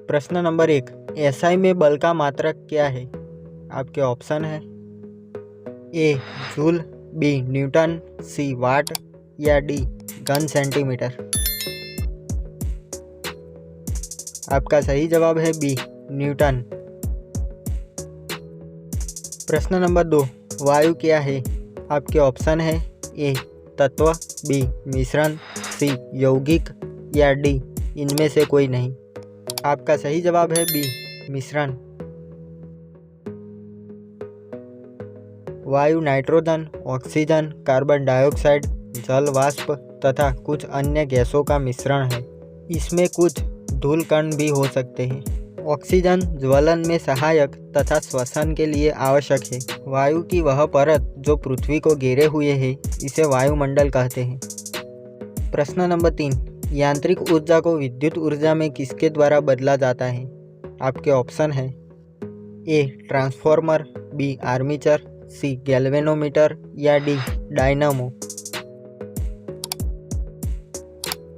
प्रश्न number 1, SI में बल का मात्रक क्या है? आपके ऑप्शन है ए जूल, बी न्यूटन, सी वाट या डी घन सेंटीमीटर। आपका सही जवाब है बी न्यूटन। प्रश्न नंबर 2, वायु क्या है? आपके ऑप्शन है ए तत्व, बी मिश्रण, सी यौगिक या डी इनमें से कोई नहीं। आपका सही जवाब है बी मिश्रण। वायु नाइट्रोजन, ऑक्सीजन, कार्बन डाइऑक्साइड, जल वाष्प तथा कुछ अन्य गैसों का मिश्रण है। इसमें कुछ धूल कण भी हो सकते हैं। ऑक्सीजन ज्वलन में सहायक तथा श्वसन के लिए आवश्यक है। वायु की वह परत जो पृथ्वी को घेरे हुए है इसे वायुमंडल कहते हैं। प्रश्न नंबर 3, यांत्रिक ऊर्जा को विद्युत ऊर्जा में किसके द्वारा बदला जाता है? आपके ऑप्शन है ए ट्रांसफॉर्मर, बी आर्मीचर, सी गैल्वेनोमीटर या डी डायनामो।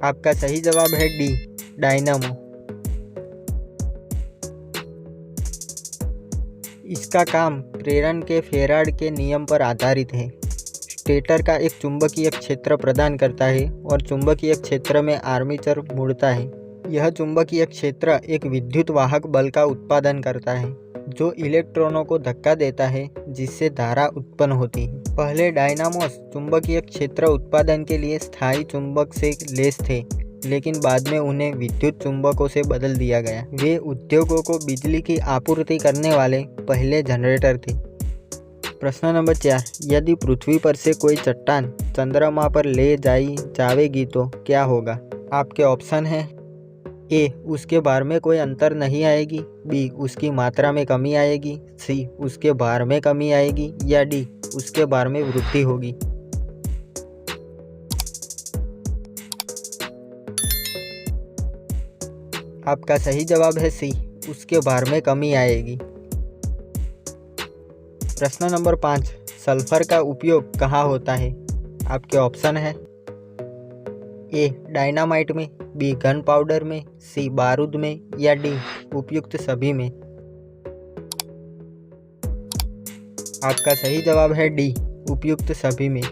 आपका सही जवाब है डी डायनामो। इसका काम प्रेरण के फेराड के नियम पर आधारित है। स्टेटर का एक चुंबकीय क्षेत्र प्रदान करता है और चुंबकीय क्षेत्र में आर्मेचर मुड़ता है। यह चुंबकीय क्षेत्र एक विद्युत वाहक बल का उत्पादन करता है जो इलेक्ट्रॉनों को धक्का देता है जिससे धारा उत्पन्न होती है। पहले डायनामोस चुंबकीय क्षेत्र उत्पादन के लिए स्थायी चुंबक से लैस थे, लेकिन बाद में उन्हें विद्युत चुंबकों से बदल दिया गया। वे उद्योगों को बिजली की आपूर्ति करने वाले पहले जनरेटर थे। प्रश्न नंबर 4, यदि पृथ्वी पर से कोई चट्टान चंद्रमा पर ले जावेगी तो क्या होगा? आपके ऑप्शन है ए उसके भार में कोई अंतर नहीं आएगी, बी उसकी मात्रा में कमी आएगी, सी उसके भार में कमी आएगी या डी उसके भार में वृद्धि होगी। आपका सही जवाब है सी उसके भार में कमी आएगी। प्रश्न नंबर 5, सल्फर का उपयोग कहाँ होता है? आपके ऑप्शन है ए डायनामाइट में, बी गन पाउडर में, सी बारूद में या डी उपयुक्त सभी में। आपका सही जवाब है डी उपयुक्त सभी में।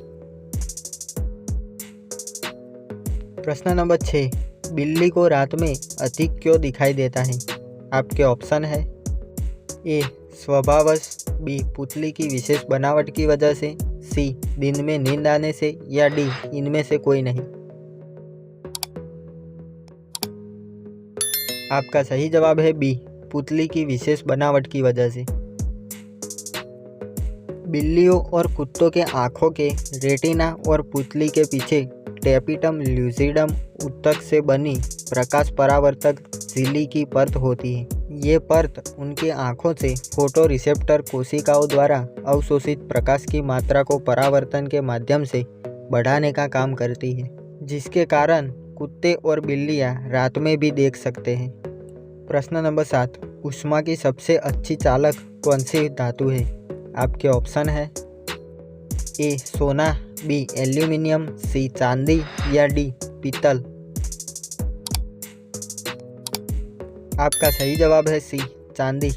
प्रश्न नंबर 6, बिल्ली को रात में अधिक क्यों दिखाई देता है? आपके ऑप्शन है ए स्वभावश, बी पुतली की विशेष बनावट की वजह से, सी दिन में नींद आने से या डी इनमें से कोई नहीं। आपका सही जवाब है बी पुतली की विशेष बनावट की वजह से। बिल्लियों और कुत्तों के आँखों के रेटिना और पुतली के पीछे टैपिटम ल्यूसिडम उत्तक से बनी प्रकाश परावर्तक झिल्ली की परत होती है। ये परत उनकी आँखों से फोटो रिसेप्टर कोशिकाओं द्वारा अवशोषित प्रकाश की मात्रा को परावर्तन के माध्यम से बढ़ाने का काम करती है, जिसके कारण कुत्ते और बिल्लियाँ रात में भी देख सकते हैं। प्रश्न नंबर 7, ऊष्मा की सबसे अच्छी चालक कौन सी धातु है? आपके ऑप्शन है ए सोना, बी एल्यूमिनियम, सी चांदी या डी पीतल। आपका सही जवाब है सी चांदी।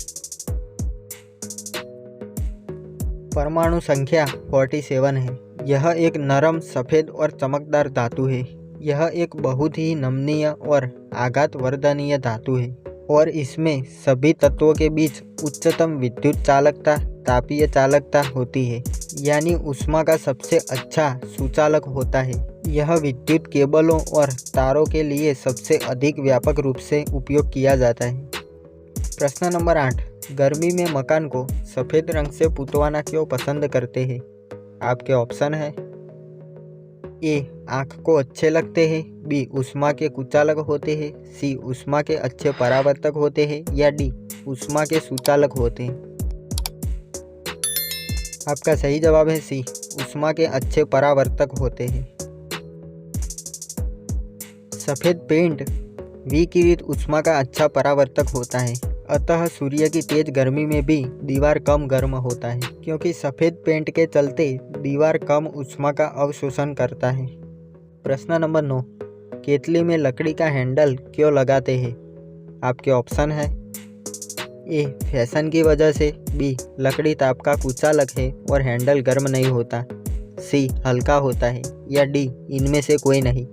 परमाणु संख्या 47 है। यह एक नरम, सफ़ेद और चमकदार धातु है। यह एक बहुत ही नमनीय और आघात वर्धनीय धातु है और इसमें सभी तत्वों के बीच उच्चतम विद्युत चालकता, तापीय चालकता होती है, यानी ऊष्मा का सबसे अच्छा सुचालक होता है। यह विद्युत केबलों और तारों के लिए सबसे अधिक व्यापक रूप से उपयोग किया जाता है। प्रश्न नंबर 8, गर्मी में मकान को सफ़ेद रंग से पुतवाना क्यों पसंद करते हैं? आपके ऑप्शन है ए आँख को अच्छे लगते हैं, बी ऊष्मा के कुचालक होते हैं, सी ऊष्मा के अच्छे परावर्तक होते हैं या डी ऊष्मा के सुचालक होते हैं। आपका सही जवाब है सी ऊष्मा के अच्छे परावर्तक होते हैं। सफ़ेद पेंट विकिरित ऊष्मा का अच्छा परावर्तक होता है, अतः सूर्य की तेज गर्मी में भी दीवार कम गर्म होता है, क्योंकि सफ़ेद पेंट के चलते दीवार कम ऊष्मा का अवशोषण करता है। प्रश्न नंबर 9, केतली में लकड़ी का हैंडल क्यों लगाते हैं? आपके ऑप्शन है ए फैशन की वजह से, बी लकड़ी ताप का कुचालक है और हैंडल गर्म नहीं होता, सी हल्का होता है, या डी इनमें से कोई नहीं।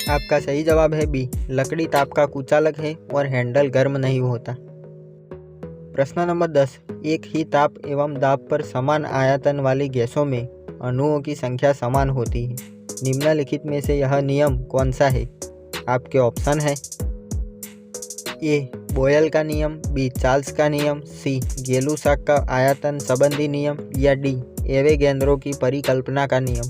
आपका सही जवाब है बी लकड़ी ताप का कुचालक है और हैंडल गर्म नहीं होता। प्रश्न नंबर 10, एक ही ताप एवं दाब पर समान आयतन वाली गैसों में अणुओं की संख्या समान होती है। निम्नलिखित में से यह नियम कौन सा है? आपके ऑप्शन है ए बोयल का नियम, बी चार्ल्स का नियम, सी गेलुसाक का आयतन संबंधी नियम, या डी एवोगैड्रो की परिकल्पना का नियम।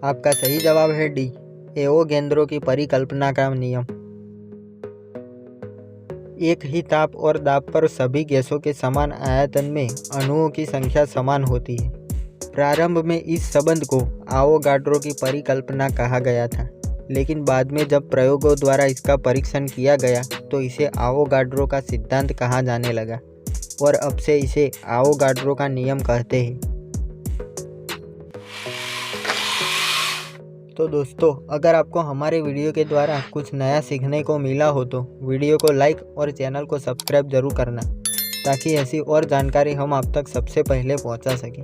आपका सही जवाब है डी एवोगैड्रो की परिकल्पना का नियम। एक ही ताप और दाब पर सभी गैसों के समान आयतन में अणुओं की संख्या समान होती है। प्रारंभ में इस संबंध को एवोगाड्रो की परिकल्पना कहा गया था, लेकिन बाद में जब प्रयोगों द्वारा इसका परीक्षण किया गया तो इसे एवोगाड्रो का सिद्धांत कहा जाने लगा और अब से इसे एवोगाड्रो का नियम कहते हैं। तो दोस्तों, अगर आपको हमारे वीडियो के द्वारा कुछ नया सीखने को मिला हो तो वीडियो को लाइक और चैनल को सब्सक्राइब जरूर करना, ताकि ऐसी और जानकारी हम आप तक सबसे पहले पहुंचा सकें।